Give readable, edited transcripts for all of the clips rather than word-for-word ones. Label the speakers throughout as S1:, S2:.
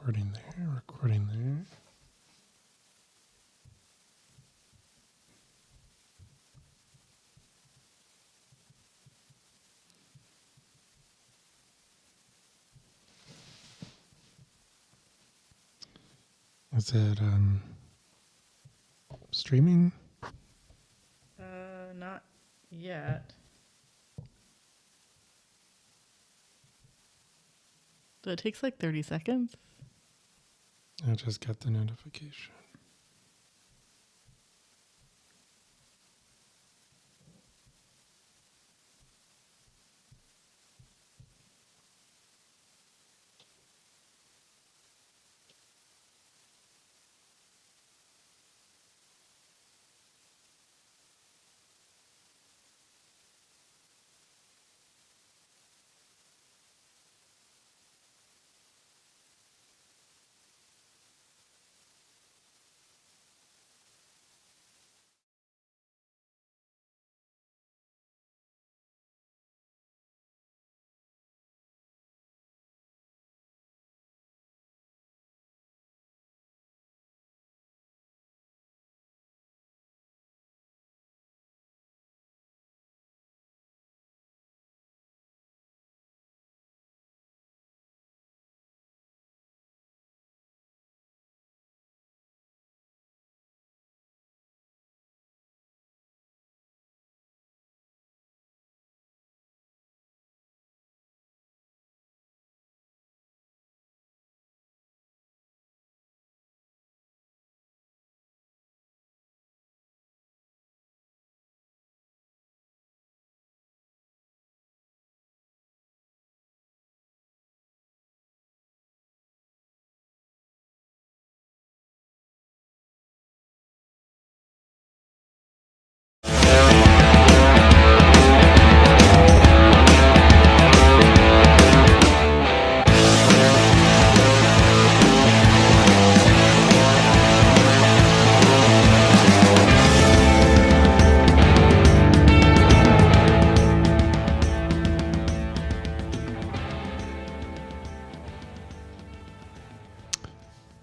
S1: Recording there. Is it streaming?
S2: Not yet. It takes like 30 seconds.
S1: I just got the notification.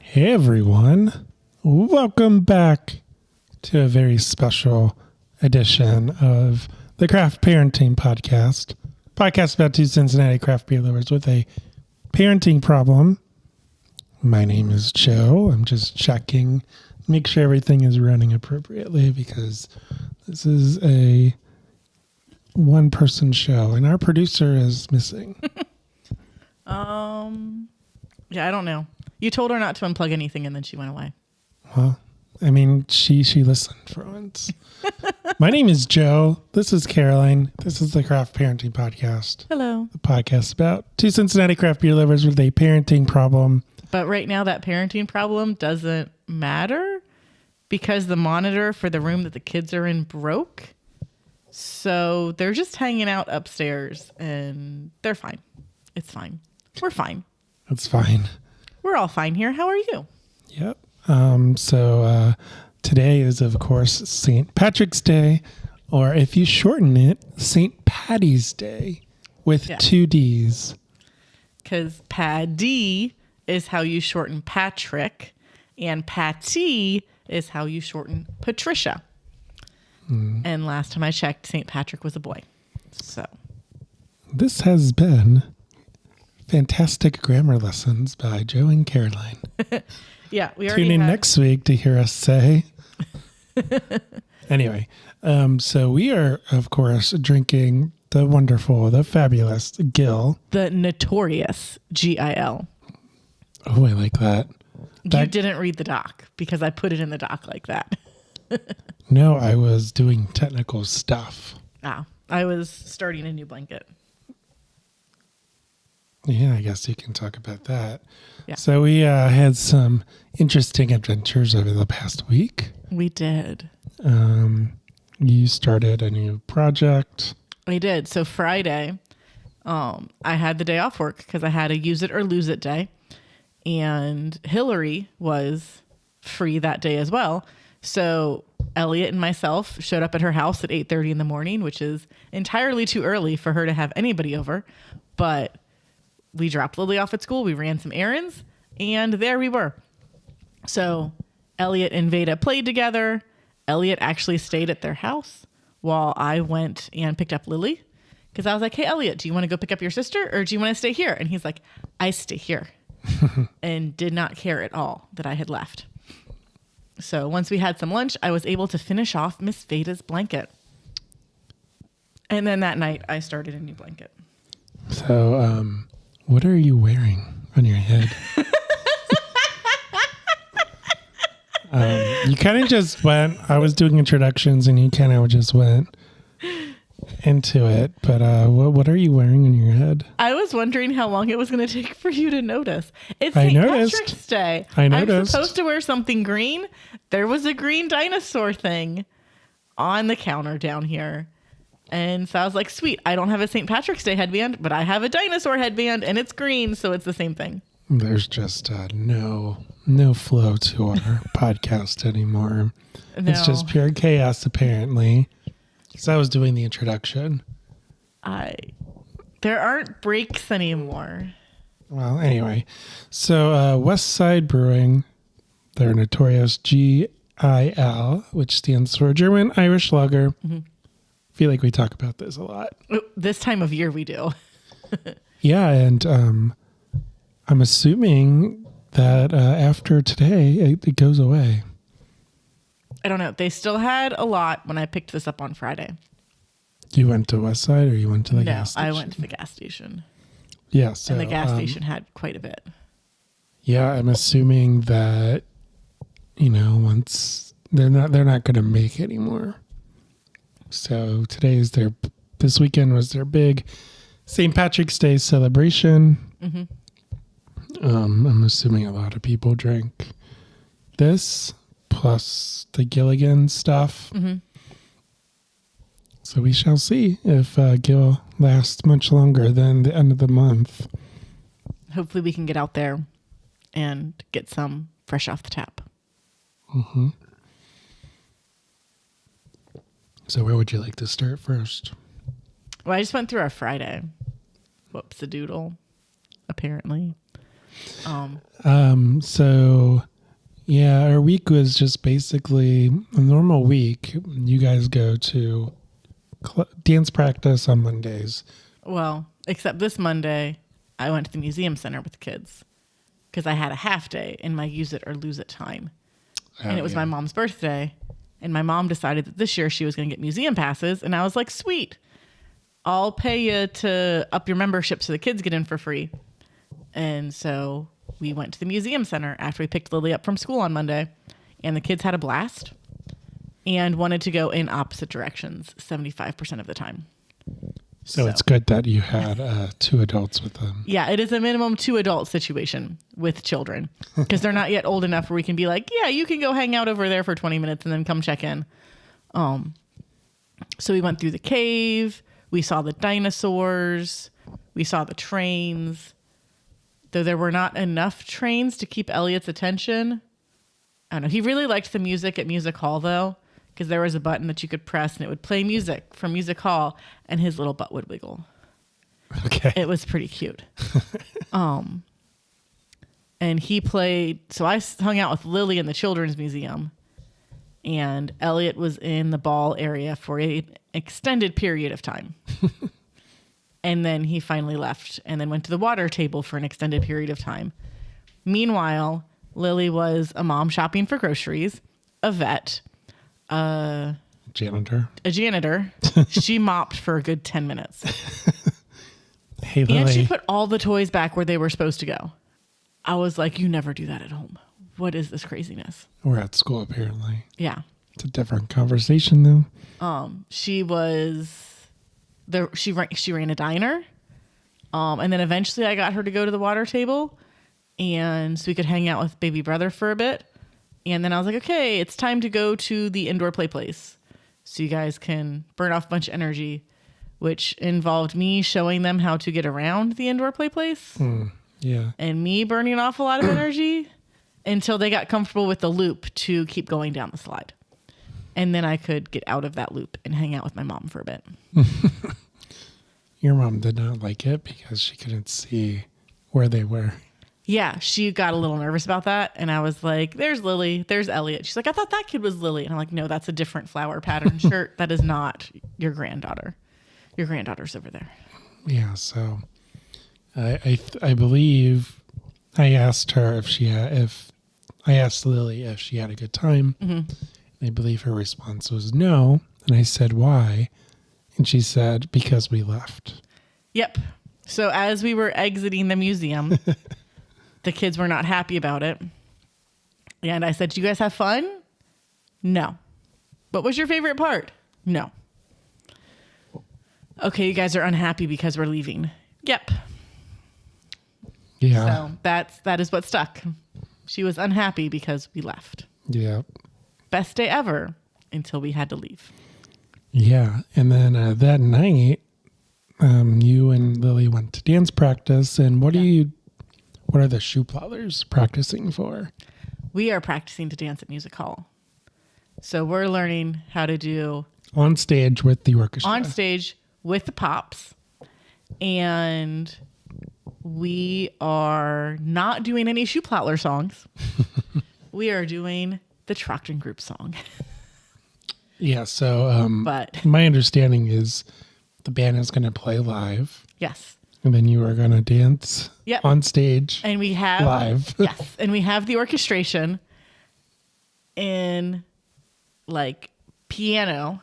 S1: Hey everyone, welcome back to a very special edition of the Craft Parenting Podcast. Podcast about two Cincinnati craft beer lovers with a parenting problem. My name is Joe. I'm just checking, make sure everything is running appropriately because this is a one-person show and our producer is missing.
S2: Yeah, I don't know. You told her not to unplug anything and then she went away.
S1: Well, I mean, she listened for once. My name is Joe. This is Caroline. This is the Craft Parenting Podcast.
S2: Hello.
S1: The podcast about two Cincinnati craft beer lovers with a parenting problem.
S2: But right now that parenting problem doesn't matter because the monitor for the room that the kids are in broke. So they're just hanging out upstairs and they're fine. It's fine. We're fine.
S1: It's fine.
S2: We're all fine here. How are you?
S1: Yep. So today is, of course, St. Patrick's Day, or if you shorten it, St. Patty's Day with two D's.
S2: Because Paddy is how you shorten Patrick, and Patty is how you shorten Patricia. And last time I checked, St. Patrick was a boy. So
S1: this has been Fantastic Grammar Lessons by Joe and Caroline.
S2: Yeah, we already
S1: tune in next week to hear us say. Anyway, so we are, of course, drinking the wonderful, the fabulous G.I.L.
S2: The notorious G.I.L.
S1: Oh, I like that.
S2: You didn't read the doc because I put it in the doc like that.
S1: No, I was doing technical stuff.
S2: I was starting a new blanket.
S1: Yeah, I guess you can talk about that.
S2: Yeah.
S1: So we had some interesting adventures over the past week.
S2: We did.
S1: You started a new project.
S2: I did. So Friday, I had the day off work because I had a use it or lose it day. And Hillary was free that day as well. So Elliot and myself showed up at her house at 8:30 in the morning, which is entirely too early for her to have anybody over. But we dropped Lily off at school. We ran some errands And there we were. So Elliot and Veda played together. Elliot actually stayed at their house while I went and picked up Lily. Because I was like, hey, Elliot, do you want to go pick up your sister or do you want to stay here? And he's like, I stay here. And did not care at all that I had left. So once we had some lunch, I was able to finish off Miss Veda's blanket. And then that night, I started a new blanket.
S1: So, what are you wearing on your head? You kind of just went, I was doing introductions and you kind of just went into it. But what are you wearing on your head?
S2: I was wondering how long it was going to take for you to notice. It's
S1: I
S2: St.
S1: noticed.
S2: Patrick's Day.
S1: I noticed.
S2: I'm supposed to wear something green. There was a green dinosaur thing on the counter down here. And so I was like, sweet, I don't have a St. Patrick's Day headband, but I have a dinosaur headband and it's green. So it's the same thing.
S1: There's just no flow to our podcast anymore.
S2: No.
S1: It's just pure chaos, apparently. So I was doing the introduction.
S2: There aren't breaks anymore.
S1: Well, anyway. So West Side Brewing, their notorious G.I.L, which stands for German Irish Lager. Mm-hmm. I feel like we talk about this a lot.
S2: This time of year we do.
S1: Yeah, and I'm assuming that after today, it goes away.
S2: I don't know. They still had a lot when I picked this up on Friday.
S1: You went to West Side or you went to the gas station?
S2: No, I went to the gas station.
S1: Yeah, so,
S2: and the gas station had quite a bit.
S1: Yeah, I'm assuming that, once they're not going to make anymore. So this weekend was their big St. Patrick's Day celebration. Mm-hmm. I'm assuming a lot of people drank this plus the Gilligan stuff. Mm-hmm. So we shall see if Gil lasts much longer than the end of the month.
S2: Hopefully we can get out there and get some fresh off the tap.
S1: Mm-hmm. So where would you like to start first?
S2: Well, I just went through our Friday. Whoops-a-doodle, apparently.
S1: So, yeah, our week was just basically a normal week. You guys go to dance practice on Mondays.
S2: Well, except this Monday, I went to the museum center with the kids because I had a half day in my use it or lose it time. And it was my mom's birthday. And my mom decided that this year she was going to get museum passes. And I was like, sweet, I'll pay you to up your membership so the kids get in for free. And so we went to the museum center after we picked Lily up from school on Monday. And the kids had a blast and wanted to go in opposite directions 75% of the time.
S1: So it's good that you had 2 adults with them.
S2: Yeah, it is a minimum 2 adult situation with children because they're not yet old enough where we can be like, yeah, you can go hang out over there for 20 minutes and then come check in. So we went through the cave. We saw the dinosaurs. We saw the trains. Though there were not enough trains to keep Elliot's attention. I don't know. He really liked the music at Music Hall, though, because there was a button that you could press and it would play music from Music Hall and his little butt would wiggle.
S1: Okay.
S2: It was pretty cute. And he played, so I hung out with Lily in the Children's Museum and Elliot was in the ball area for an extended period of time. And then he finally left and then went to the water table for an extended period of time. Meanwhile, Lily was a mom shopping for groceries, a vet, a janitor. She mopped for a good 10 minutes.
S1: Hey, Lily.
S2: And she put all the toys back where they were supposed to go. I was like, you never do that at home. What is this craziness?
S1: We're at school, apparently.
S2: Yeah.
S1: It's a different conversation, though.
S2: She ran a diner. And then eventually I got her to go to the water table and so we could hang out with baby brother for a bit. And then I was like, okay, it's time to go to the indoor play place so you guys can burn off a bunch of energy, which involved me showing them how to get around the indoor play place.
S1: Yeah.
S2: And me burning off a lot of energy until they got comfortable with the loop to keep going down the slide. And then I could get out of that loop and hang out with my mom for a bit.
S1: Your mom did not like it because she couldn't see where they were.
S2: Yeah, she got a little nervous about that. And I was like, there's Lily, there's Elliot. She's like, I thought that kid was Lily. And I'm like, no, that's a different flower pattern shirt. That is not your granddaughter. Your granddaughter's over there.
S1: Yeah, so I believe I asked her if I asked Lily if she had a good time. Mm-hmm. I believe her response was no. And I said, why? And she said, because we left.
S2: Yep. So as we were exiting the museum, the kids were not happy about it. And I said, do you guys have fun? No. What was your favorite part? No. Okay, you guys are unhappy because we're leaving. Yep.
S1: Yeah.
S2: So that is what stuck. She was unhappy because we left.
S1: Yeah.
S2: Best day ever until we had to leave.
S1: Yeah. And then that night, you and Lily went to dance practice. And what are the shoe plotters practicing for?
S2: We are practicing to dance at music hall. So we're learning how to do
S1: on stage with the orchestra.
S2: On stage with the pops. And we are not doing any shoe plotter songs. We are doing the Trockton Group song.
S1: Yeah, so
S2: but
S1: my understanding is the band is going to play live.
S2: Yes.
S1: And then you are going to dance on stage.
S2: And we have
S1: live.
S2: Yes. And we have the orchestration in like piano.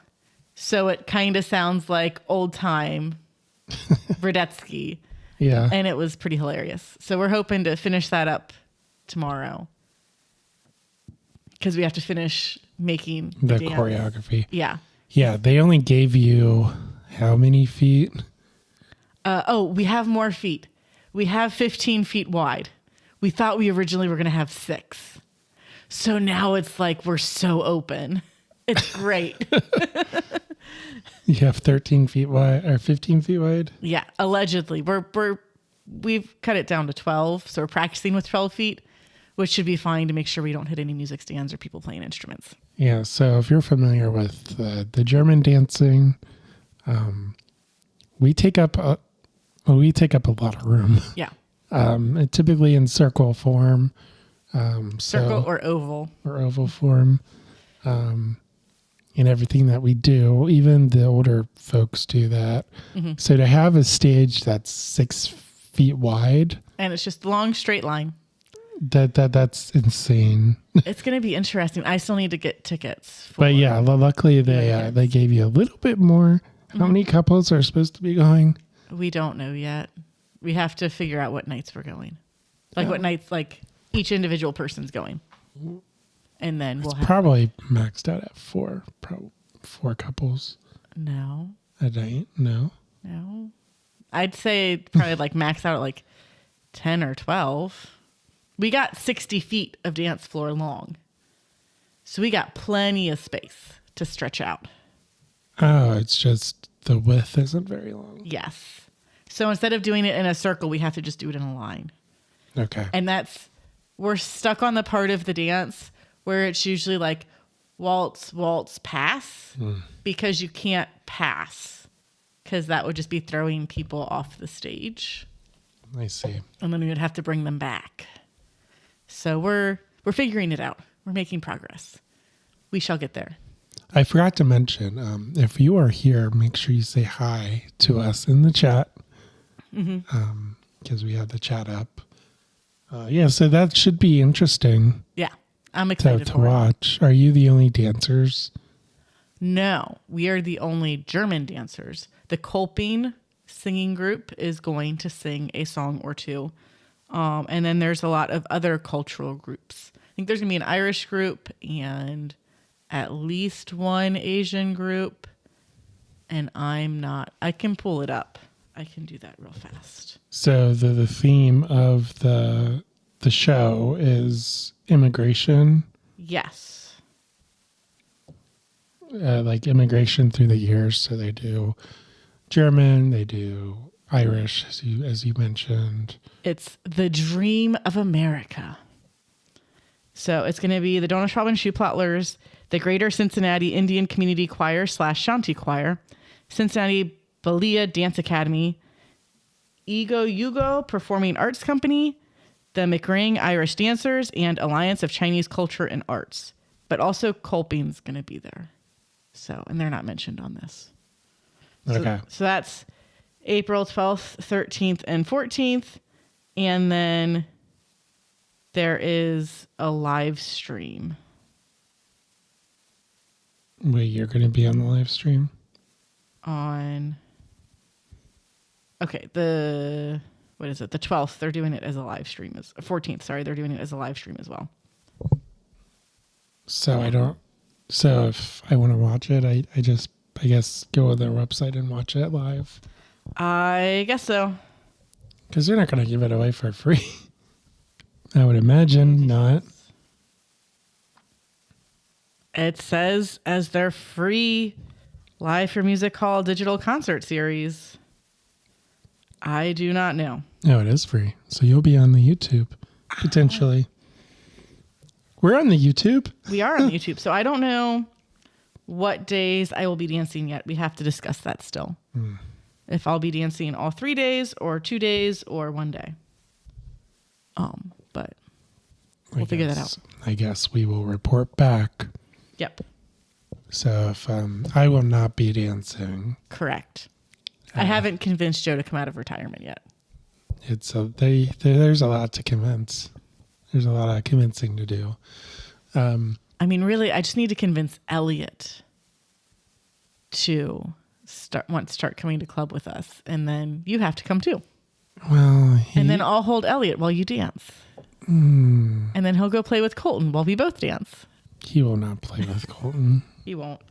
S2: So it kind of sounds like old time Verdetsky.
S1: Yeah.
S2: And it was pretty hilarious. So we're hoping to finish that up tomorrow. Because we have to finish making
S1: the
S2: dance.
S1: choreography.
S2: Yeah.
S1: Yeah. They only gave you how many feet?
S2: We have more feet. We have 15 feet wide. We thought we originally were going to have 6. So now it's like we're so open. It's great.
S1: You have 13 feet wide or 15 feet wide?
S2: Yeah, allegedly. We've cut it down to 12. So we're practicing with 12 feet, which should be fine to make sure we don't hit any music stands or people playing instruments.
S1: Yeah. So if you're familiar with the German dancing, we take up a lot of room.
S2: Yeah.
S1: Typically in circle form.
S2: Circle or oval.
S1: Or oval form. In everything that we do, even the older folks do that. Mm-hmm. So to have a stage that's 6 feet wide.
S2: And it's just a long straight line.
S1: That's insane.
S2: It's going to be interesting. I still need to get tickets.
S1: But yeah, luckily they gave you a little bit more. How many couples are supposed to be going?
S2: We don't know yet. We have to figure out what nights we're going. What nights each individual person's going. And then we'll have
S1: probably maxed out at 4 couples.
S2: No.
S1: A night? No.
S2: I'd say probably max out at 10 or 12. We got 60 feet of dance floor long. So we got plenty of space to stretch out.
S1: Oh, it's just the width isn't very long.
S2: Yes. So instead of doing it in a circle, we have to just do it in a line.
S1: Okay.
S2: And we're stuck on the part of the dance where it's usually waltz, waltz, pass, because you can't pass, because that would just be throwing people off the stage.
S1: I see.
S2: And then we would have to bring them back. So we're figuring it out. We're making progress. We shall get there.
S1: I forgot to mention, if you are here, make sure you say hi to us in the chat, because we have the chat up. So that should be interesting.
S2: Yeah, I'm excited
S1: to watch. Are you the only dancers?
S2: No, we are the only German dancers. The Kolping singing group is going to sing a song or two. And then there's a lot of other cultural groups. I think there's going to be an Irish group and at least one Asian group. And I can pull it up. I can do that real fast.
S1: So the theme of the show is immigration.
S2: Yes.
S1: Immigration through the years. So they do German, they do Irish, as you mentioned.
S2: It's the dream of America. So it's going to be the Donauschwaben Shoeplotlers, the Greater Cincinnati Indian Community Choir / Shanty Choir, Cincinnati Balia Dance Academy, Ego Yugo Performing Arts Company, the McRing Irish Dancers, and Alliance of Chinese Culture and Arts. But also Kolping's going to be there. So, and they're not mentioned on this.
S1: Okay.
S2: So that's April 12th, 13th, and 14th. And then there is a live stream.
S1: Wait, you're going to be on the live stream?
S2: Okay, the 12th, they're doing it as a live stream. 14th, sorry, they're doing it as a live stream as well.
S1: So if I want to watch it, I guess go to their website and watch it live.
S2: I guess so.
S1: Because they're not going to give it away for free. I would imagine not.
S2: It says as their free Live for Music Hall digital concert series. I do not know.
S1: No, it is free. So you'll be on the YouTube, potentially. We're on the YouTube?
S2: We are on YouTube. So I don't know what days I will be dancing yet. We have to discuss that still. If I'll be dancing all 3 days or 2 days or 1 day. But we'll figure that out.
S1: I guess we will report back.
S2: Yep.
S1: So if I will not be dancing.
S2: Correct. I haven't convinced Joe to come out of retirement yet.
S1: There's a lot to convince. There's a lot of convincing to do.
S2: I mean, really, I just need to convince Elliot to start coming to club with us, and then you have to come too.
S1: Well,
S2: and then I'll hold Elliot while you dance, and then he'll go play with Colton while we both dance.
S1: He will not play with Colton.
S2: He won't.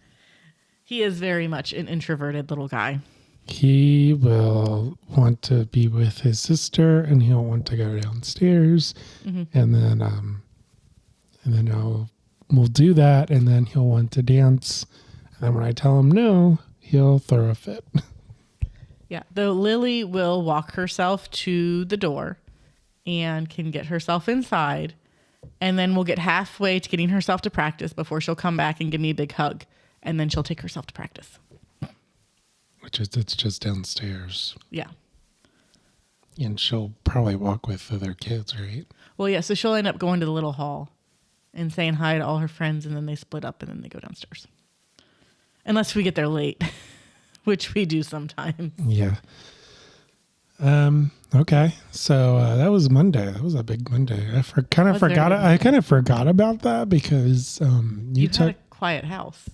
S2: He is very much an introverted little guy.
S1: He will want to be with his sister, and he'll want to go downstairs, and then we'll do that, and then he'll want to dance. And then when I tell him no, he'll throw a fit.
S2: Yeah, though Lily will walk herself to the door and can get herself inside, and then we'll get halfway to getting herself to practice before she'll come back and give me a big hug, and then she'll take herself to practice.
S1: It's just downstairs.
S2: Yeah.
S1: And she'll probably walk with other kids, right?
S2: Well, yeah, so she'll end up going to the little hall and saying hi to all her friends, and then they split up, and then they go downstairs. Unless we get there late, which we do sometimes.
S1: Yeah. Okay. So that was Monday. That was a big Monday. I kind of forgot about that because
S2: you had a quiet house.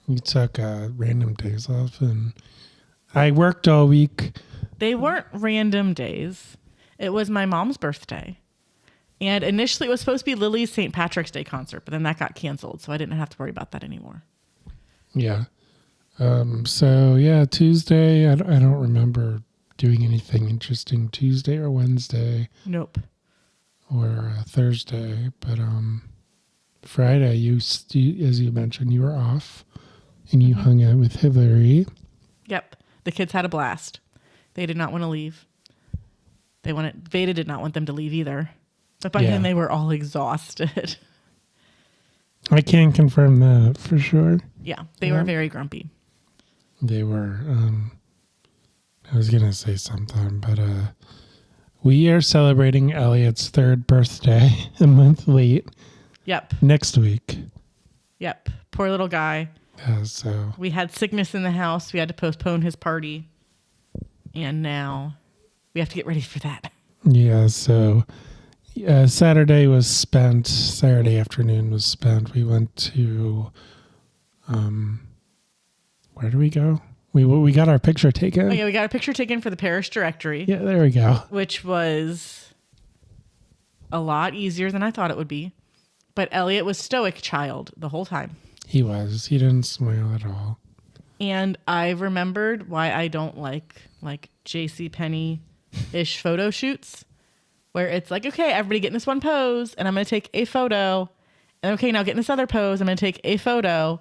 S1: You took random days off, and I worked all week.
S2: They weren't random days. It was my mom's birthday. And initially it was supposed to be Lily's St. Patrick's Day concert, but then that got canceled, so I didn't have to worry about that anymore.
S1: Yeah. So, yeah, Tuesday, I don't remember doing anything interesting Tuesday or Wednesday.
S2: Nope.
S1: Or Thursday. But Friday, you, as you mentioned, you were off, and you hung out with Hillary.
S2: Yep. The kids had a blast. They did not want to leave. Veda did not want them to leave either. But by then they were all exhausted.
S1: I can confirm that for sure.
S2: Yeah, they were very grumpy.
S1: They were. I was going to say something, but we are celebrating Elliot's 3rd birthday a month late.
S2: Yep.
S1: Next week.
S2: Yep. Poor little guy.
S1: So
S2: we had sickness in the house. We had to postpone his party. And now we have to get ready for that.
S1: Yeah, so Saturday afternoon was spent. We went to, where did we go? We got our picture taken.
S2: Oh, yeah, we got a picture taken for the parish directory.
S1: Yeah, there we go.
S2: Which was a lot easier than I thought it would be. But Elliot was stoic child the whole time.
S1: He was. He didn't smile at all.
S2: And I remembered why I don't like JCPenney-ish photo shoots. Where it's like, okay, everybody get in this one pose, and I'm going to take a photo. And okay, now get in this other pose. I'm going to take a photo.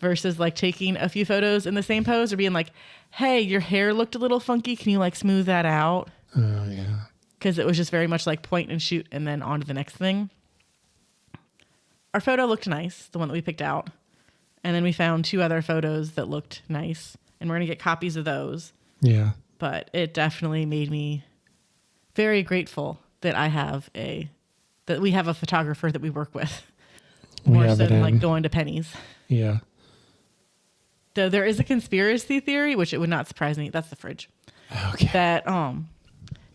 S2: Versus like taking a few photos in the same pose or being like, hey, your hair looked a little funky. Can you like smooth that out?
S1: Oh, yeah.
S2: Because it was just very much like point and shoot and then on to the next thing. Our photo looked nice, the one that we picked out. And then we found 2 other photos that looked nice. And we're going to get copies of those.
S1: Yeah.
S2: But it definitely made me very grateful that we have a photographer that we work with.
S1: We
S2: More
S1: have
S2: so
S1: it
S2: than like
S1: in.
S2: going to Penny's.
S1: Yeah.
S2: Though there is a conspiracy theory, which it would not surprise me. That's the fridge.
S1: Okay.
S2: That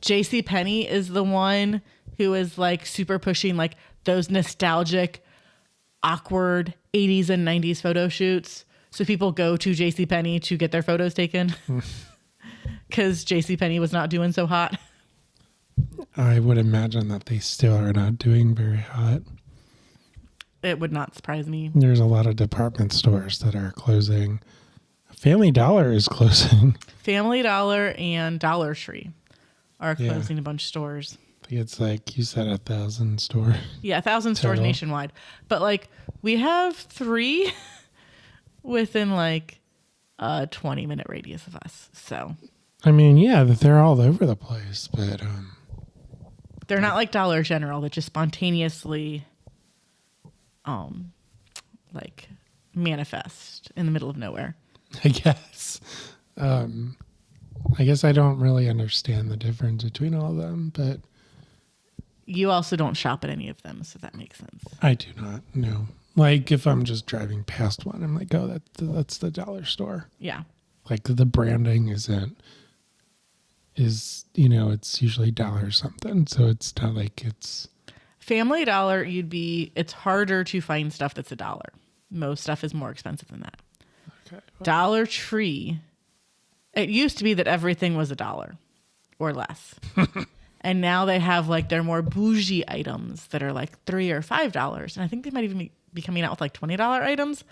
S2: J.C. Penney is the one who is like super pushing like those nostalgic, awkward 80s and 90s photo shoots. So people go to J.C. Penney to get their photos taken because J.C. Penney was not doing so hot.
S1: I would imagine that they still are not doing very hot.
S2: It would not surprise me.
S1: There's a lot of department stores that are closing. Family Dollar is closing.
S2: Family Dollar and Dollar Tree are
S1: Yeah.
S2: closing a bunch of stores.
S1: I think it's like you said, 1,000 stores.
S2: Yeah, 1,000 stores
S1: Total.
S2: nationwide. But like we have 3 within like a 20-minute radius of us. So
S1: I mean, yeah, they're all over the place, but
S2: they're not like Dollar General that just spontaneously like manifest in the middle of nowhere.
S1: I guess. I guess I don't really understand the difference between all of them, but
S2: You also don't shop at any of them, so that makes sense.
S1: I do not know. Like if I'm just driving past one, I'm like, oh, that's the dollar store.
S2: Yeah.
S1: Like the branding is it's usually dollar something, so it's not like it's.
S2: Family Dollar, it's harder to find stuff that's $1. Most stuff is more expensive than that.
S1: Okay.
S2: Dollar Tree, it used to be that everything was $1 or less. And now they have like their more bougie items that are like $3 or $5. And I think they might even be coming out with like $20 items.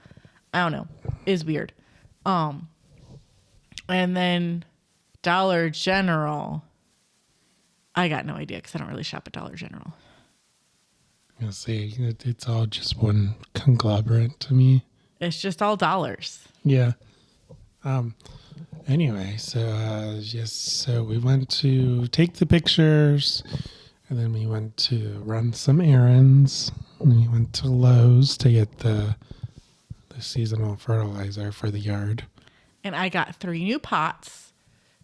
S2: I don't know. It's weird. And then Dollar General, I got no idea because I don't really shop at Dollar General.
S1: You'll see, it's all just one conglomerate to me.
S2: It's just all dollars.
S1: Yeah. Anyway, so we went to take the pictures, and then we went to run some errands. And we went to Lowe's to get the seasonal fertilizer for the yard.
S2: And I got 3 new pots.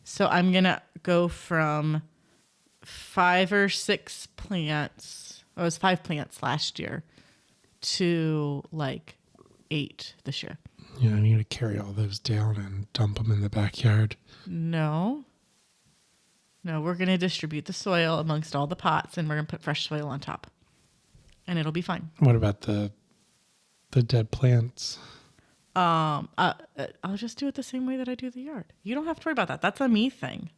S2: So I'm going to go from 5 or 6 plants. It was 5 plants last year to like 8 this year.
S1: Yeah, I need to carry all those down and dump them in the backyard.
S2: No, we're going to distribute the soil amongst all the pots and we're going to put fresh soil on top. And it'll be fine.
S1: What about the dead plants?
S2: I'll just do it the same way that I do the yard. You don't have to worry about that. That's a me thing.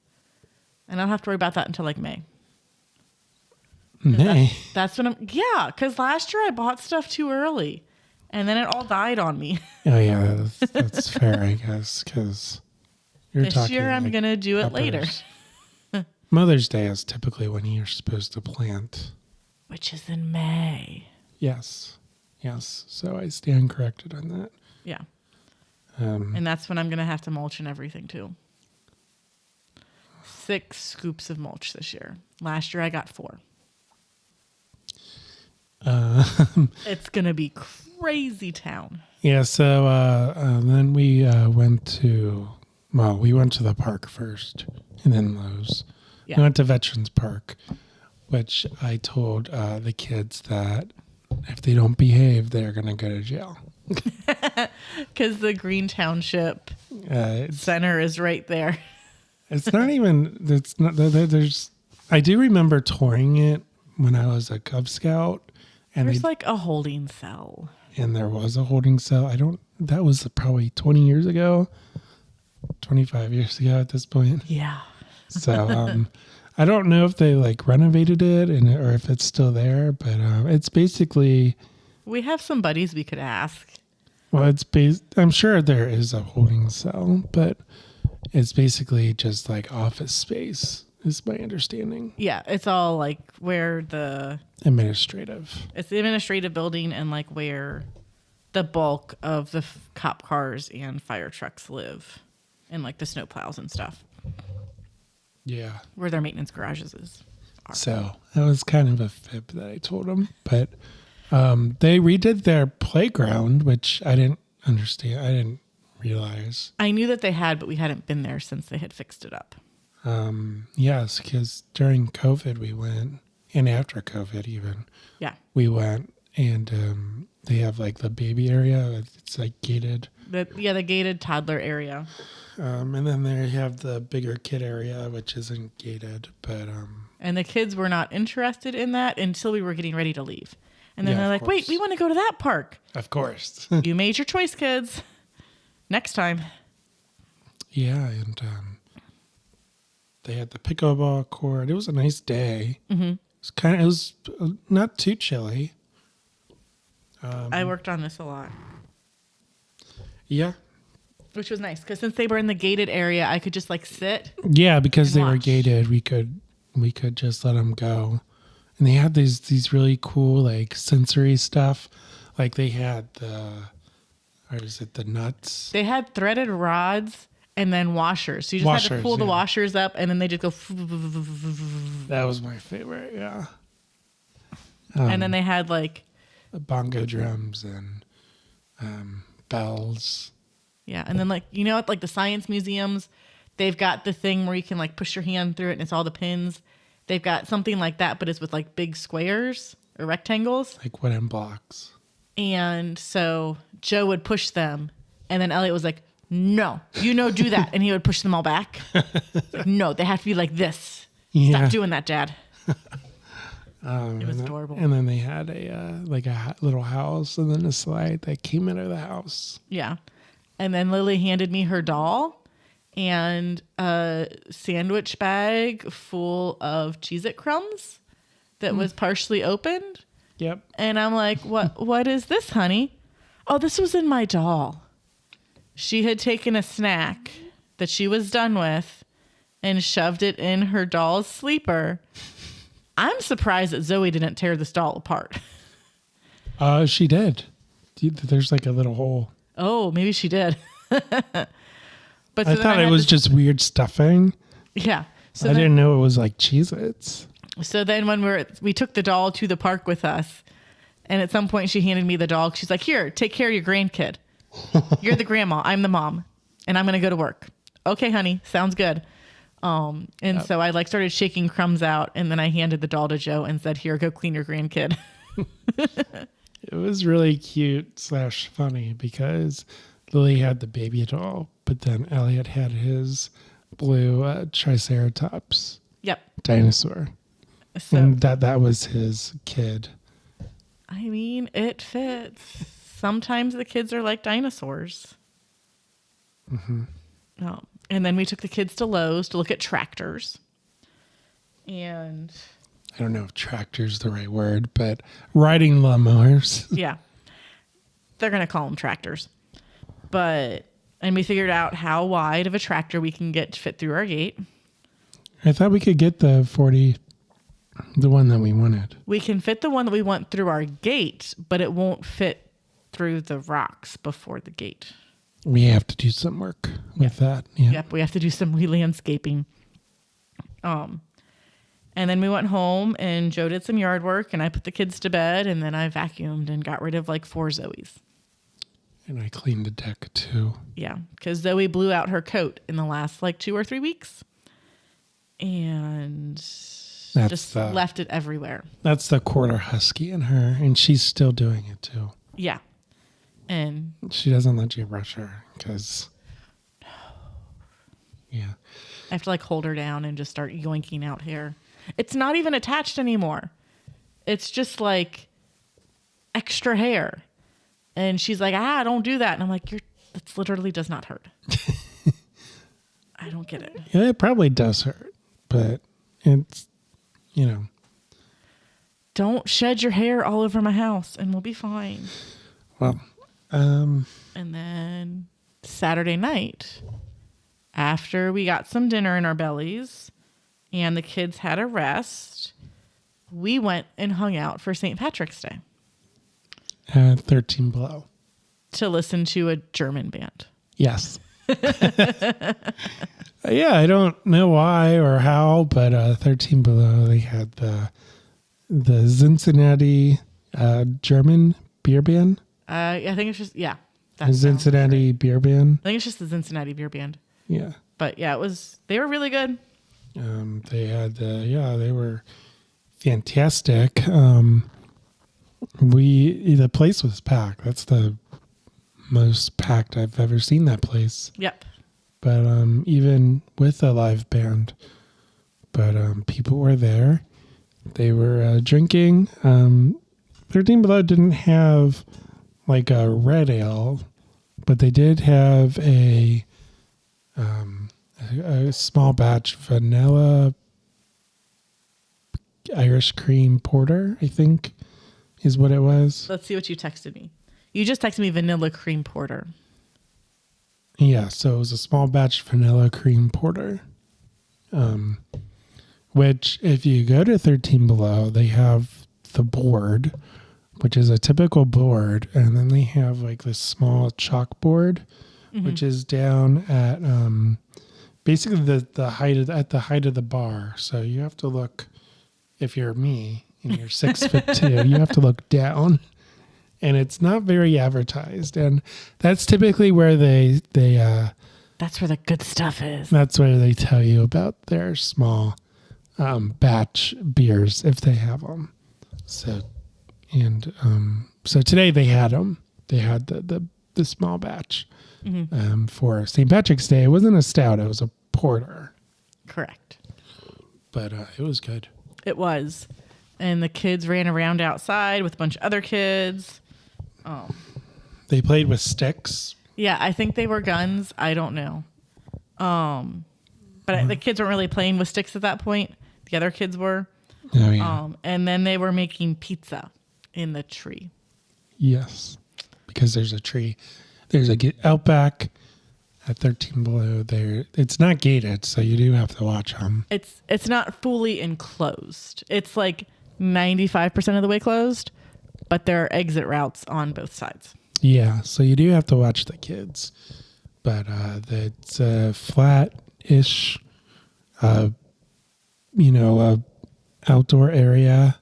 S2: And I don't have to worry about that until like May.
S1: May.
S2: That's when because last year I bought stuff too early and then it all died on me.
S1: Oh yeah, that's fair, I guess, because you're
S2: This
S1: talking.
S2: year I'm
S1: like
S2: going to do it
S1: peppers.
S2: later.
S1: Mother's Day is typically when you're supposed to plant.
S2: Which is in May.
S1: Yes. So I stand corrected on that.
S2: Yeah. And that's when I'm going to have to mulch and everything too. 6 scoops of mulch this year. Last year I got 4. It's going to be crazy town.
S1: Yeah. So then we went to the park first, and then Lowe's.
S2: Yeah.
S1: We went to Veterans Park, which I told the kids that if they don't behave, they're gonna go to jail.
S2: Because the Green Township Center is right there.
S1: It's not even. It's not. There's. I do remember touring it when I was a Cub Scout, and
S2: There's like a holding cell.
S1: and there was a holding cell. That was probably 20 years ago, 25 years ago at this point.
S2: Yeah.
S1: So I don't know if they like renovated it or if it's still there, but it's basically.
S2: We have some buddies we could ask.
S1: Well, I'm sure there is a holding cell, but it's basically just like office space, is my understanding.
S2: Yeah, it's all like where
S1: Administrative.
S2: it's the administrative building and like where the bulk of the cop cars and fire trucks live and like the snow plows and stuff.
S1: Yeah.
S2: Where their maintenance garages are.
S1: So that was kind of a fib that I told them, but they redid their playground, which I didn't understand. I didn't realize.
S2: I knew that they had, but we hadn't been there since they had fixed it up.
S1: Yes, because during COVID we went, and after COVID even.
S2: Yeah.
S1: We went and they have like the baby area. It's like gated.
S2: The gated toddler area.
S1: And then they have the bigger kid area, which isn't gated, but
S2: and the kids were not interested in that until we were getting ready to leave. And then
S1: Yeah,
S2: they're
S1: of
S2: like, wait,
S1: course.
S2: we want to go to that park.
S1: of course.
S2: You made your choice, kids. Next time.
S1: Yeah, and they had the pickleball court. It was a nice day.
S2: Mm-hmm.
S1: It was not too chilly.
S2: I worked on this a lot,
S1: Yeah.
S2: which was nice because since they were in the gated area, I could just like sit.
S1: Yeah, because
S2: And
S1: they were
S2: watch.
S1: gated, we could just let them go. And they had these really cool like sensory stuff. Like they had the nuts?
S2: They had threaded rods and then washers. So you just had to
S1: Washers,
S2: pull the
S1: yeah.
S2: washers up and then they just go.
S1: That was my favorite, yeah.
S2: And then they had like,
S1: bongo drums and bells.
S2: yeah. And then like, you know, at like the science museums, they've got the thing where you can like push your hand through it and it's all the pins. They've got something like that, but it's with like big squares or rectangles.
S1: Like wooden blocks.
S2: And so Joe would push them. And then Elliot was like, no, do that. And he would push them all back. Like, no, they have to be like this.
S1: Yeah.
S2: Stop doing that, Dad. It was
S1: and
S2: adorable.
S1: And then they had a little house and then a slide that came out of the house.
S2: Yeah. And then Lily handed me her doll and a sandwich bag full of Cheez-It crumbs that was partially opened.
S1: Yep.
S2: And I'm like, what is this, honey? Oh, this was in my doll. She had taken a snack that she was done with and shoved it in her doll's sleeper. I'm surprised that Zoe didn't tear this doll apart.
S1: She did. There's like a little hole.
S2: Oh, maybe she did. But
S1: I thought it was just weird stuffing.
S2: yeah. So
S1: I didn't know it was like Cheez-Its.
S2: So then when we took the doll to the park with us, and at some point she handed me the doll. She's like, here, take care of your grandkid. You're the grandma. I'm the mom. And I'm going to go to work. Okay, honey. Sounds good. So I like started shaking crumbs out, and then I handed the doll to Joe and said, here, go clean your grandkid.
S1: It was really cute / funny because Lily had the baby doll, but then Elliot had his blue Triceratops
S2: Yep.
S1: dinosaur.
S2: So,
S1: And that was his kid.
S2: I mean, it fits. Sometimes the kids are like dinosaurs.
S1: Mm-hmm.
S2: And then we took the kids to Lowe's to look at tractors. And
S1: I don't know if tractor's the right word, but riding lawnmowers.
S2: yeah, they're going to call them tractors. And we figured out how wide of a tractor we can get to fit through our gate.
S1: I thought we could get the 40, the one that we wanted.
S2: We can fit the one that we want through our gate, but it won't fit through the rocks before the gate.
S1: We have to do some work with that. Yeah.
S2: Yep, we have to do some re-landscaping. And then we went home and Joe did some yard work and I put the kids to bed and then I vacuumed and got rid of like 4 Zoes.
S1: And I cleaned the deck too.
S2: Yeah, because Zoe blew out her coat in the last like 2 or 3 weeks. And just left it everywhere.
S1: That's the quarter husky in her, and she's still doing it too.
S2: Yeah. And
S1: She doesn't let you brush her because, yeah.
S2: I have to like hold her down and just start yoinking out hair. It's not even attached anymore. It's just like extra hair. And she's like, don't do that. And I'm like, that literally does not hurt. I don't get it.
S1: Yeah, it probably does hurt, but it's,
S2: Don't shed your hair all over my house and we'll be fine.
S1: Well,
S2: And then Saturday night, after we got some dinner in our bellies and the kids had a rest, we went and hung out for St. Patrick's Day
S1: 13 below.
S2: to listen to a German band.
S1: Yes. Yeah, I don't know why or how, but 13 below, they had the Cincinnati German beer band.
S2: I think it's just, yeah.
S1: The Cincinnati beer band.
S2: I think it's just the Cincinnati beer band.
S1: Yeah.
S2: But yeah, they were really good.
S1: They had they were fantastic. The place was packed. That's the most packed I've ever seen that place.
S2: Yep.
S1: But even with a live band, but people were there. They were drinking. 13 Below didn't have like a red ale, but they did have a small batch vanilla Irish cream porter, I think is what it was.
S2: Let's see what you texted me. You just texted me vanilla cream porter.
S1: Yeah, so it was a small batch vanilla cream porter. Which if you go to 13 Below, they have the board, which is a typical board, and then they have like this small chalkboard, which is down at basically the height at the height of the bar. So you have to look, if you're me and you're 6'2", you have to look down, and it's not very advertised, and that's typically where they
S2: that's where the good stuff is.
S1: that's where they tell you about their small batch beers if they have them. So today they had them. They had the small batch for St. Patrick's Day. It wasn't a stout; it was a porter.
S2: Correct.
S1: But it was good.
S2: It was, and the kids ran around outside with a bunch of other kids.
S1: They played with sticks.
S2: Yeah, I think they were guns. I don't know. But the kids weren't really playing with sticks at that point. The other kids were.
S1: Oh yeah.
S2: And then they were making pizza in the tree.
S1: Yes, because there's a tree. There's out back at 13 Below. There, it's not gated, so you do have to watch them.
S2: It's not fully enclosed. It's like 95% of the way closed, but there are exit routes on both sides.
S1: Yeah, so you do have to watch the kids, but it's a flat-ish, outdoor area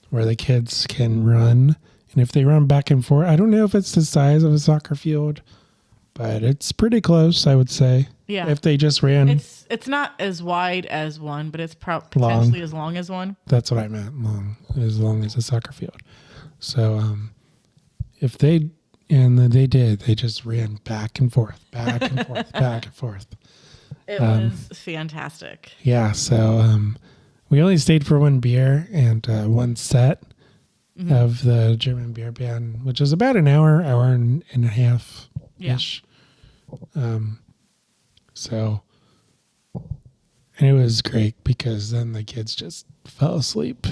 S1: where the kids can run. And if they run back and forth, I don't know if it's the size of a soccer field, but it's pretty close, I would say.
S2: Yeah.
S1: If they just ran.
S2: It's not as wide as one, but it's potentially as long as one.
S1: That's what I meant, as long as a soccer field. So if they just ran back and forth, back and forth, back and forth.
S2: It was fantastic.
S1: Yeah, so we only stayed for one beer and one set of the German beer band, which is about an hour and a half-ish.
S2: Yeah.
S1: So, and it was great because then the kids just fell asleep.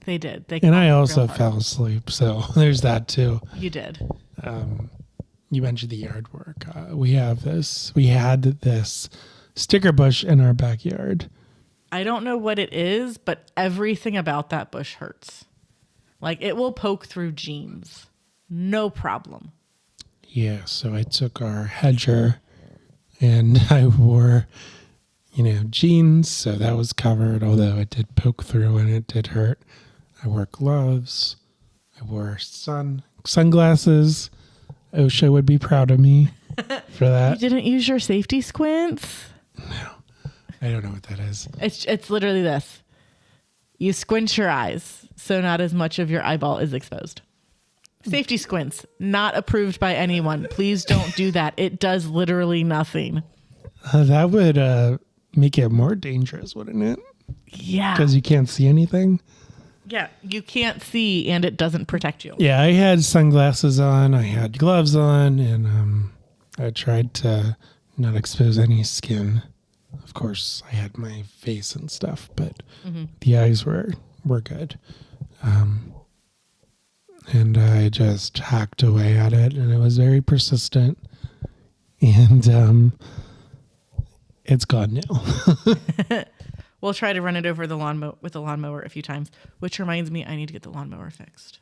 S2: They did.
S1: And I also fell asleep, so there's that too.
S2: You did.
S1: You mentioned the yard work. We had this sticker bush in our backyard.
S2: I don't know what it is, but everything about that bush hurts. Like, it will poke through jeans. No problem.
S1: Yeah, so I took our hedger and I wore, jeans, so that was covered, although it did poke through and it did hurt. I wore gloves. I wore sunglasses. OSHA would be proud of me for that.
S2: You didn't use your safety squints?
S1: No, I don't know what that is.
S2: It's literally this. You squint your eyes, so not as much of your eyeball is exposed. Safety squints, not approved by anyone. Please don't do that. It does literally nothing.
S1: That would make it more dangerous, wouldn't it?
S2: Yeah.
S1: Because you can't see anything.
S2: Yeah, you can't see and it doesn't protect you.
S1: Yeah, I had sunglasses on, I had gloves on, and I tried to not expose any skin. Of course, I had my face and stuff, but the eyes were good. And I just hacked away at it, and it was very persistent. And it's gone now.
S2: We'll try to run it over with the lawnmower a few times, which reminds me I need to get the lawnmower fixed.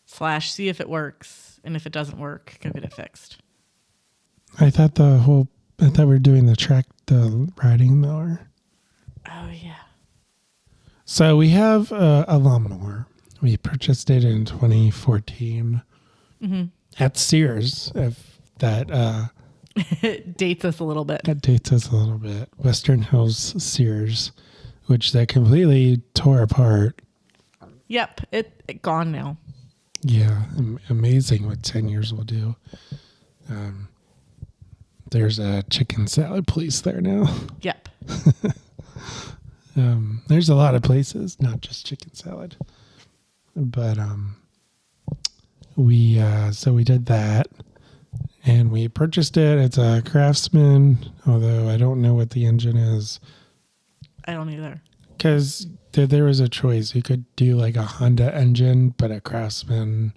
S2: / see if it works, and if it doesn't work, go get it fixed.
S1: I thought we were doing the riding mower.
S2: Oh, yeah.
S1: So we have a lawnmower. We purchased it in 2014 at Sears. If that
S2: It dates us a little bit.
S1: That dates us a little bit. Western Hills Sears. which that completely tore apart.
S2: Yep, it gone now.
S1: Yeah, amazing what 10 years will do. There's a chicken salad place there now.
S2: Yep.
S1: There's a lot of places, not just chicken salad. But we did that, and we purchased it. It's a Craftsman, although I don't know what the engine is.
S2: I don't either.
S1: Because there was a choice. You could do like a Honda engine, but a Craftsman,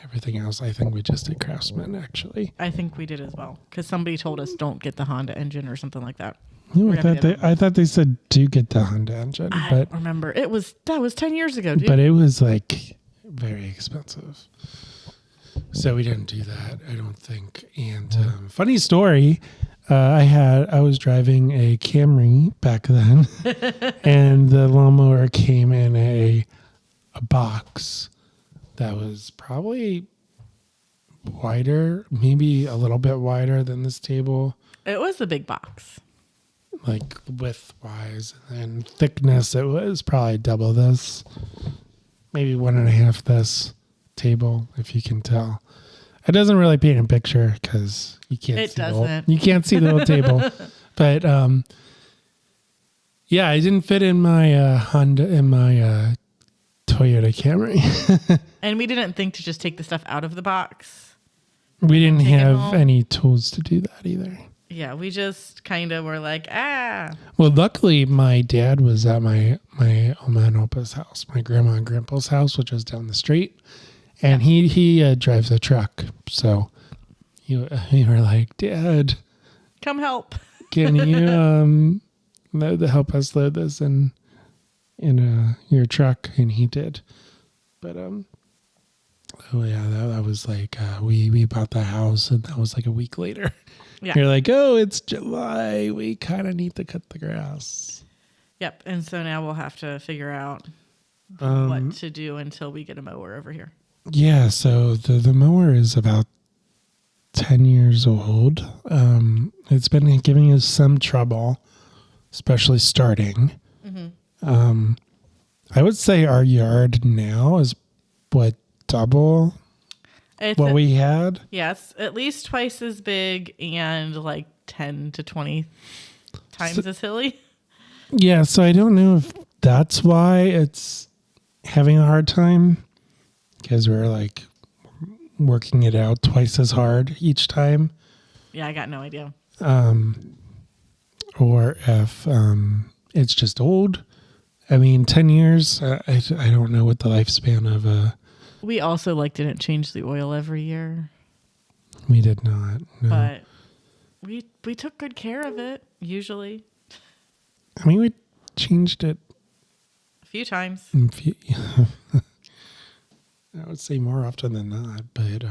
S1: everything else. I think we just did Craftsman, actually.
S2: I think we did as well. Because somebody told us don't get the Honda engine or something like that.
S1: No, I thought they said do get the Honda engine.
S2: I
S1: but
S2: don't remember. That was 10 years ago, dude.
S1: But it was like very expensive. So we didn't do that, I don't think. And funny story. I was driving a Camry back then, and the lawnmower came in a box that was probably wider, maybe a little bit wider than this table.
S2: It was a big box.
S1: Like width-wise, and thickness, it was probably double this, maybe 1.5 this table, if you can tell. It doesn't really paint a picture because you can't see the whole table. But yeah, I didn't fit in my Honda Toyota Camry.
S2: And we didn't think to just take the stuff out of the box.
S1: We didn't have any tools to do that either.
S2: Yeah, we just kind of were like,
S1: Well, luckily, my dad was at my Oma and Opa's house, my grandma and grandpa's house, which was down the street. And he drives a truck. So you were like, Dad,
S2: come help.
S1: Can you help us load this in your truck? And he did. But oh yeah, that was like we bought the house, and that was like a week later.
S2: Yeah.
S1: You're like, oh, it's July. We kind of need to cut the grass.
S2: Yep. And so now we'll have to figure out what to do until we get a mower over here.
S1: Yeah, so the mower is about 10 years old. It's been giving us some trouble, especially starting. Mm-hmm. I would say our yard now is double what we had.
S2: Yes, at least twice as big and like 10 to 20 times as hilly.
S1: Yeah, so I don't know if that's why it's having a hard time. Because we're like working it out twice as hard each time.
S2: Yeah, I got no idea.
S1: Or if it's just old. I mean, 10 years, I don't know what the lifespan of
S2: We also didn't change the oil every year.
S1: We did not, no.
S2: But we took good care of it, usually.
S1: I mean, we changed it
S2: a few times.
S1: I would say more often than not, but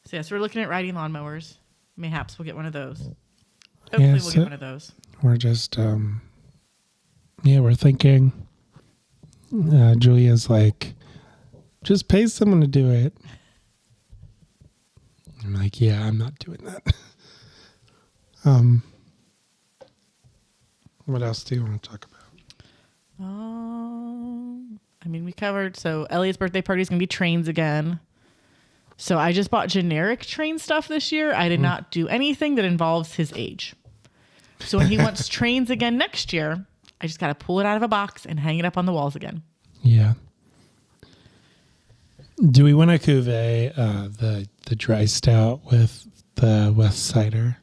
S2: So yes, we're looking at riding lawnmowers. Mayhaps we'll get one of those. Hopefully we'll get one of those.
S1: We're just we're thinking. Julia's like, just pay someone to do it. I'm like, yeah, I'm not doing that. What else do you want to talk about?
S2: We covered, so Elliot's birthday party is going to be trains again. So I just bought generic train stuff this year. I did not do anything that involves his age. So when he wants trains again next year, I just got to pull it out of a box and hang it up on the walls again.
S1: Yeah. Do we want to cuvee the dry stout with the West Cider?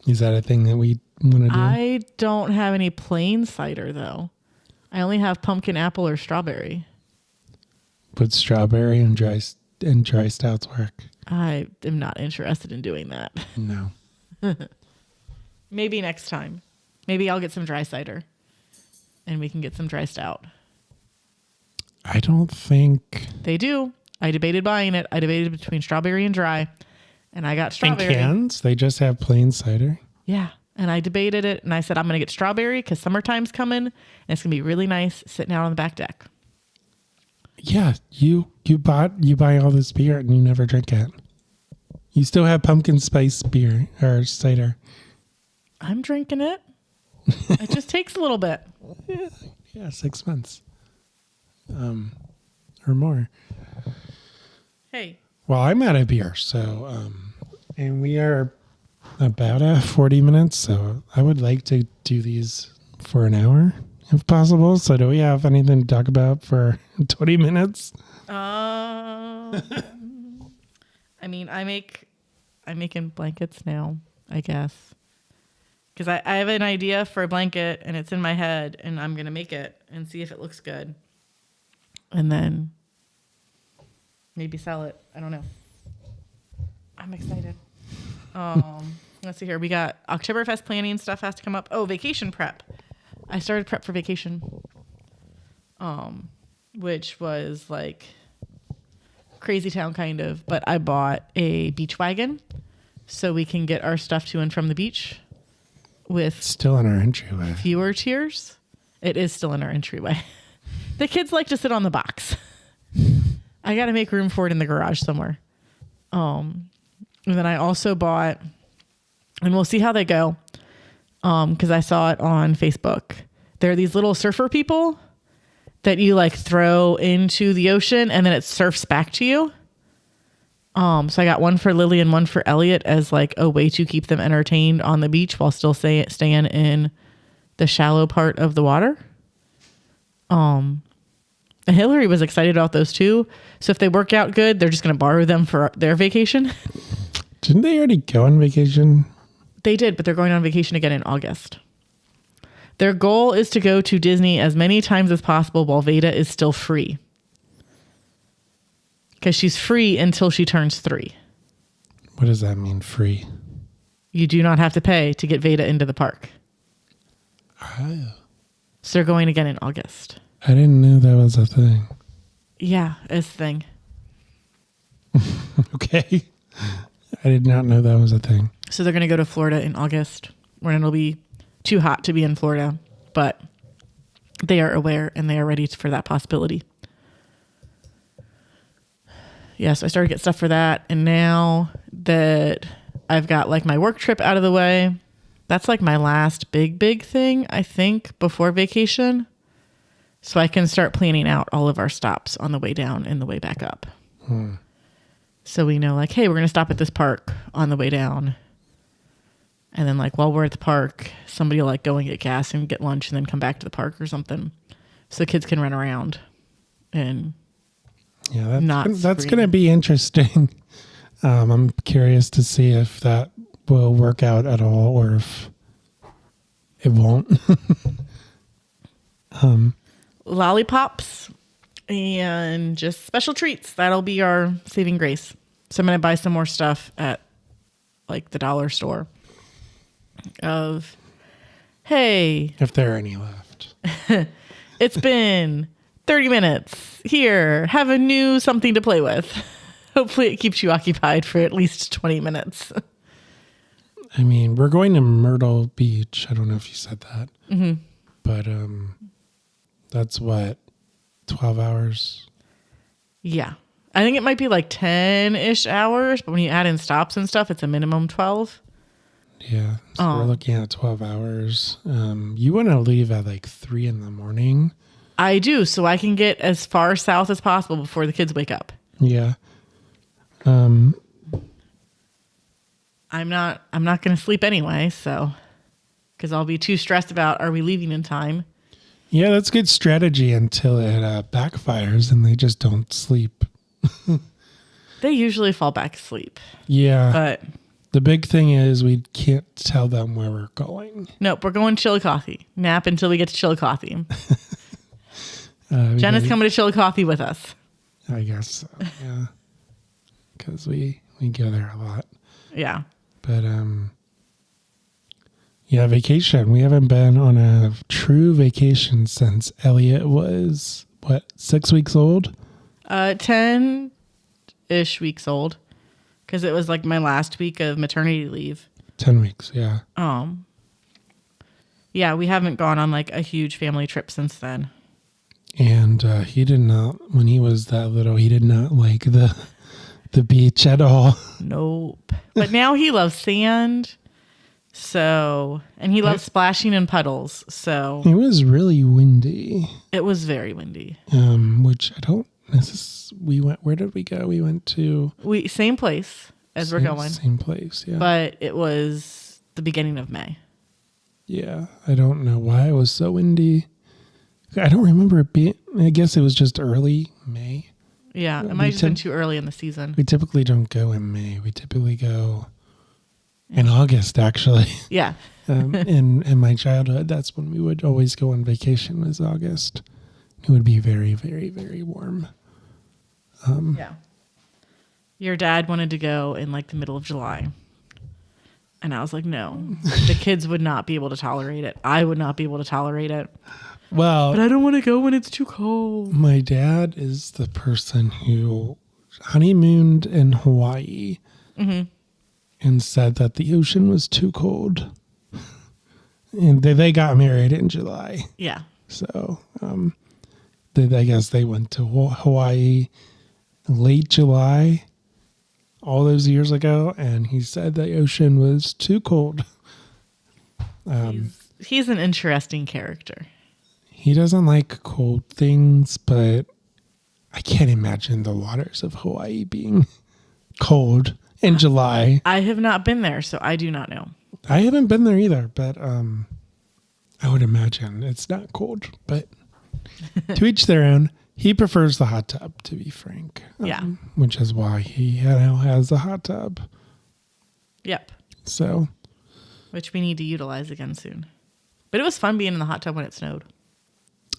S1: Is that a thing that we want to do?
S2: I don't have any plain cider, though. I only have pumpkin, apple, or strawberry.
S1: Would strawberry and dry stouts work?
S2: I am not interested in doing that.
S1: No.
S2: Maybe next time. Maybe I'll get some dry cider and we can get some dry stout.
S1: I don't think
S2: they do. I debated buying it. I debated between strawberry and dry, and I got strawberry.
S1: In cans? They just have plain cider?
S2: Yeah. And I debated it, and I said, I'm going to get strawberry because summertime's coming, and it's going to be really nice sitting out on the back deck.
S1: Yeah, you buy all this beer and you never drink it. You still have pumpkin spice beer or cider.
S2: I'm drinking it. It just takes a little bit.
S1: Yeah, 6 months. Or more.
S2: Hey.
S1: Well, I'm out of beer, so and we are about 40 minutes, so I would like to do these for an hour if possible. So do we have anything to talk about for 20 minutes?
S2: I mean, I'm making blankets now, I guess. Because I have an idea for a blanket and it's in my head and I'm going to make it and see if it looks good. And then maybe sell it. I don't know. I'm excited. Let's see here. We got Oktoberfest planning stuff has to come up. Oh, vacation prep. I started prep for vacation. Which was like crazy town kind of, but I bought a beach wagon so we can get our stuff to and from the beach with
S1: still in our entryway.
S2: Fewer tiers. It is still in our entryway. The kids like to sit on the box. I got to make room for it in the garage somewhere. And then I also bought, and we'll see how they go. Cause I saw it on Facebook. There are these little surfer people that you like throw into the ocean and then it surfs back to you. So I got one for Lily and one for Elliot as like a way to keep them entertained on the beach while still staying in the shallow part of the water. And Hillary was excited about those too. So if they work out good, they're just going to borrow them for their vacation.
S1: Didn't they already go on vacation?
S2: They did, but they're going on vacation again in August. Their goal is to go to Disney as many times as possible while Veda is still free. Because she's free until she turns 3.
S1: What does that mean, free?
S2: You do not have to pay to get Veda into the park.
S1: Oh.
S2: So they're going again in August.
S1: I didn't know that was a thing.
S2: Yeah, it's a thing.
S1: Okay. I did not know that was a thing.
S2: So they're going to go to Florida in August when it'll be too hot to be in Florida. But they are aware and they are ready for that possibility. Yes, I started to get stuff for that. And now that I've got like my work trip out of the way, that's like my last big thing, I think, before vacation. So I can start planning out all of our stops on the way down and the way back up. So we know like, hey, we're going to stop at this park on the way down. And then like while we're at the park, somebody will like go and get gas and get lunch and then come back to the park or something. So the kids can run around and
S1: yeah, that's going to be interesting. I'm curious to see if that will work out at all or if it won't.
S2: Lollipops and just special treats. That'll be our saving grace. So I'm going to buy some more stuff at like the dollar store of, hey,
S1: if there are any left.
S2: It's been 30 minutes. Here, have a new something to play with. Hopefully it keeps you occupied for at least 20 minutes.
S1: I mean, we're going to Myrtle Beach. I don't know if you said that. Mm-hmm. But that's what, 12 hours?
S2: Yeah. I think it might be like 10-ish hours, but when you add in stops and stuff, it's a minimum 12.
S1: Yeah. So we're looking at 12 hours. You want to leave at like 3 a.m.
S2: I do, so I can get as far south as possible before the kids wake up.
S1: Yeah.
S2: I'm not going to sleep anyway, so because I'll be too stressed about are we leaving in time.
S1: Yeah, that's good strategy until it backfires and they just don't sleep.
S2: They usually fall back asleep.
S1: Yeah.
S2: But
S1: the big thing is we can't tell them where we're going.
S2: Nope, we're going to Chillicothe. Nap until we get to Chillicothe. Jenna's coming to Chillicothe with us.
S1: I guess so, yeah. Because we go there a lot.
S2: Yeah.
S1: But, yeah, vacation. We haven't been on a true vacation since Elliot was, 6 weeks old?
S2: 10-ish weeks old. Because it was like my last week of maternity leave.
S1: 10 weeks, yeah.
S2: Yeah, we haven't gone on like a huge family trip since then.
S1: And he did not, when he was that little, he did not like the beach at all.
S2: Nope. But now he loves sand. So, and he loves splashing in puddles. So
S1: It was really windy.
S2: it was very windy.
S1: Which I don't we went, where did we go? We went to
S2: Same place as we're going.
S1: Same place, yeah.
S2: But it was the beginning of May.
S1: Yeah, I don't know why it was so windy. I don't remember it being, I guess it was just early May.
S2: Yeah, it might have just been too early in the season.
S1: We typically don't go in May. We typically go in August, actually.
S2: Yeah.
S1: In my childhood, that's when we would always go on vacation, was August. It would be very, very, very warm.
S2: Yeah. Your dad wanted to go in like the middle of July. And I was like, no, the kids would not be able to tolerate it. I would not be able to tolerate it.
S1: Well,
S2: but I don't want to go when it's too cold.
S1: My dad is the person who honeymooned in Hawaii and said that the ocean was too cold. And they got married in July.
S2: Yeah.
S1: So I guess they went to Hawaii late July all those years ago, and he said the ocean was too cold.
S2: He's an interesting character.
S1: He doesn't like cold things, but I can't imagine the waters of Hawaii being cold in July.
S2: I have not been there, so I do not know.
S1: I haven't been there either, but I would imagine it's not cold. But to each their own. He prefers the hot tub, to be frank.
S2: Yeah.
S1: Which is why he now has a hot tub.
S2: Yep.
S1: So.
S2: Which we need to utilize again soon. But it was fun being in the hot tub when it snowed.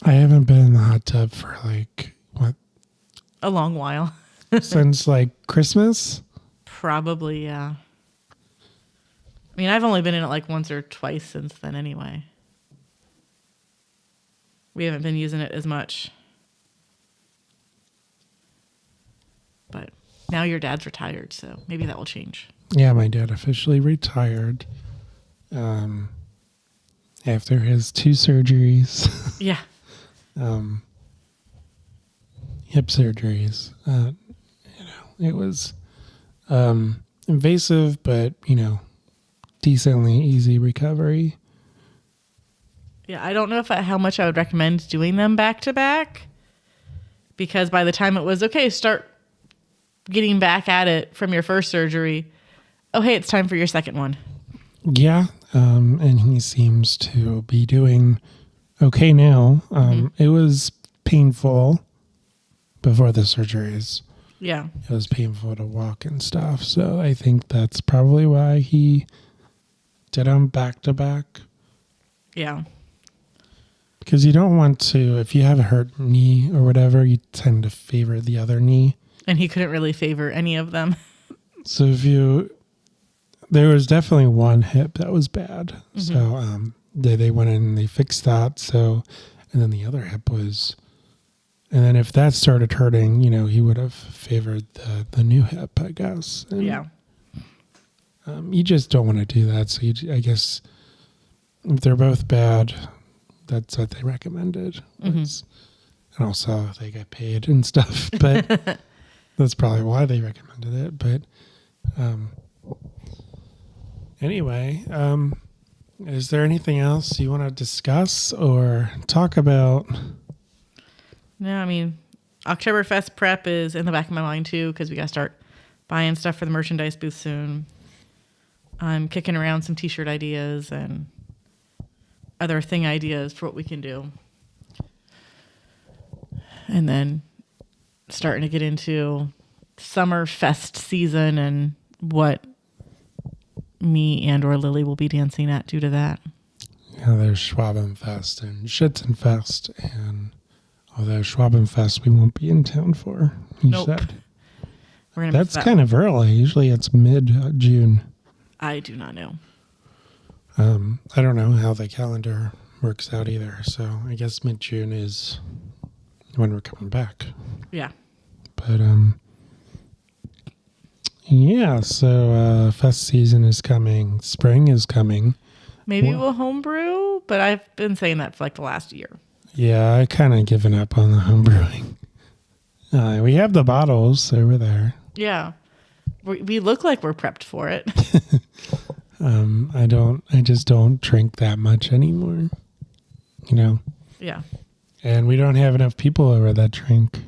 S1: I haven't been in the hot tub for like, what?
S2: A long while.
S1: Since like Christmas?
S2: Probably, yeah. I mean, I've only been in it like once or twice since then anyway. We haven't been using it as much. But now your dad's retired, so maybe that will change.
S1: Yeah, my dad officially retired after his 2 surgeries.
S2: Yeah.
S1: Hip surgeries. It was invasive, but, decently easy recovery.
S2: Yeah, I don't know how much I would recommend doing them back to back, because by the time it was, okay, start getting back at it from your first surgery, oh, hey, it's time for your second one.
S1: Yeah, and he seems to be doing okay now. It was painful before the surgeries.
S2: Yeah.
S1: It was painful to walk and stuff, so I think that's probably why he did them back to back.
S2: Yeah.
S1: Because you don't want to, if you have a hurt knee or whatever, you tend to favor the other knee.
S2: And he couldn't really favor any of them.
S1: So there was definitely one hip that was bad. So they went in and they fixed that. So, and then the other hip was, and then if that started hurting, he would have favored the new hip, I guess. And,
S2: yeah.
S1: You just don't want to do that. So I guess if they're both bad, that's what they recommended. And also they get paid and stuff, but that's probably why they recommended it. But anyway, is there anything else you want to discuss or talk about?
S2: No, I mean, Oktoberfest prep is in the back of my mind too, because we got to start buying stuff for the merchandise booth soon. I'm kicking around some t-shirt ideas and other thing ideas for what we can do. And then starting to get into summer fest season and what me and or Lily will be dancing at due to that.
S1: Yeah, there's Schwabenfest and Schützenfest, and although Schwabenfest we won't be in town for, you said. That's kind of early. Usually it's mid-June.
S2: I do not know.
S1: I don't know how the calendar works out either, so I guess mid-June is when we're coming back.
S2: Yeah.
S1: But yeah, so fest season is coming. Spring is coming.
S2: Maybe we'll homebrew, but I've been saying that for like the last year.
S1: Yeah, I kind of given up on the homebrewing. We have the bottles over there.
S2: Yeah. We look like we're prepped for it.
S1: I just don't drink that much anymore,
S2: Yeah.
S1: and we don't have enough people over that drink.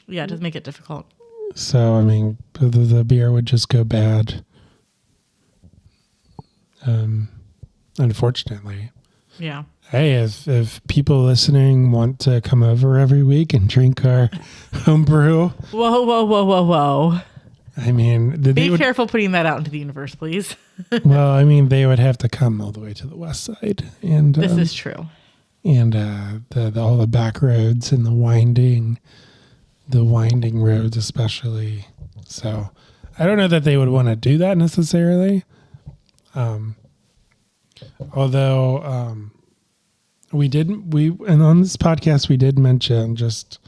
S2: Yeah, it does make it difficult.
S1: So, I mean, the beer would just go bad. Unfortunately.
S2: Yeah.
S1: Hey, if people listening want to come over every week and drink our home brew,
S2: Whoa.
S1: I mean,
S2: Be careful putting that out into the universe, please.
S1: well, I mean, they would have to come all the way to the west side, and
S2: This is true.
S1: and all the back roads and the winding roads, especially. So, I don't know that they would want to do that necessarily. Although and on this podcast we did mention, just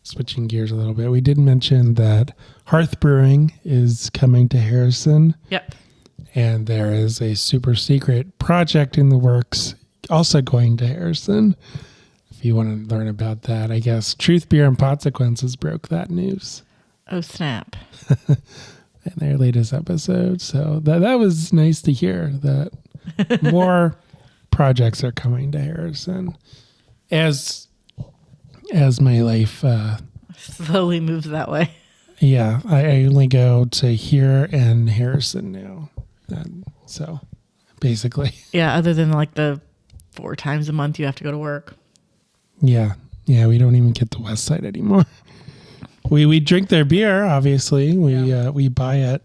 S1: switching gears a little bit, we did mention that Hearth Brewing is coming to Harrison.
S2: Yep.
S1: And there is a super secret project in the works also going to Harrison. If you want to learn about that, I guess Truth Beer and Consequences broke that news.
S2: Oh, snap.
S1: In their latest episode. So that was nice to hear that more projects are coming to Harrison as my life
S2: slowly moves that way.
S1: Yeah, I only go to here and Harrison now. So basically.
S2: Yeah, other than like the 4 times a month you have to go to work.
S1: Yeah, we don't even get the West Side anymore. We drink their beer, obviously. We buy it.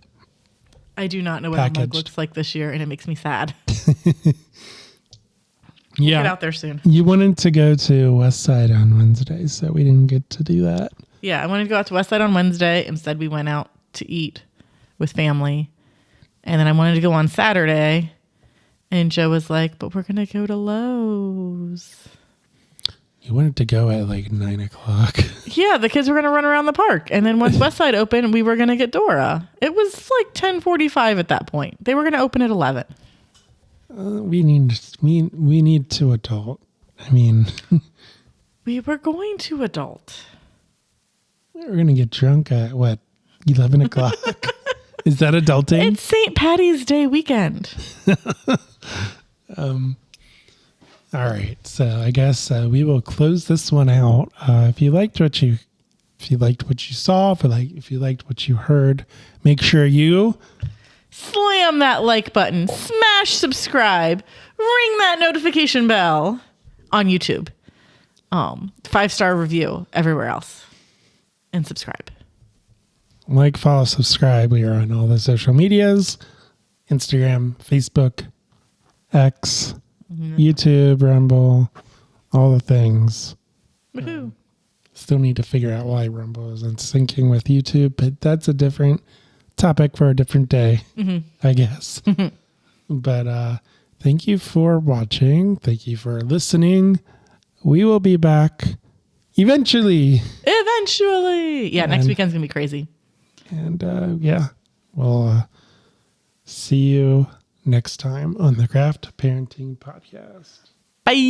S2: I do not know what
S1: packaged.
S2: our mug looks like this year, and it makes me sad.
S1: Yeah,
S2: Get out there soon.
S1: You wanted to go to West Side on Wednesday, so we didn't get to do that.
S2: Yeah, I wanted to go out to West Side on Wednesday. Instead, we went out to eat with family. And then I wanted to go on Saturday. And Joe was like, but we're going to go to Lowe's.
S1: You wanted to go at like 9 o'clock.
S2: Yeah, the kids were going to run around the park. And then once West Side opened, we were going to get Dora. It was like 10:45 at that point. They were going to open at 11.
S1: We need to adult. I mean,
S2: we were going to adult.
S1: We're going to get drunk at 11 o'clock? Is that adulting?
S2: It's St. Patty's Day weekend.
S1: All right. So I guess we will close this one out. If you liked what you saw, if you liked what you heard, make sure you
S2: slam that like button, smash subscribe, ring that notification bell on YouTube. 5-star review everywhere else, and subscribe.
S1: Like, follow, subscribe. We are on all the social medias: Instagram, Facebook, X, YouTube, Rumble, all the things.
S2: Woohoo.
S1: Still need to figure out why Rumble isn't syncing with YouTube, but that's a different topic for a different day, I guess. But thank you for watching. Thank you for listening. We will be back eventually.
S2: Yeah, next weekend's going to be crazy.
S1: And we'll see you next time on the Craft Parenting Podcast.
S2: Bye.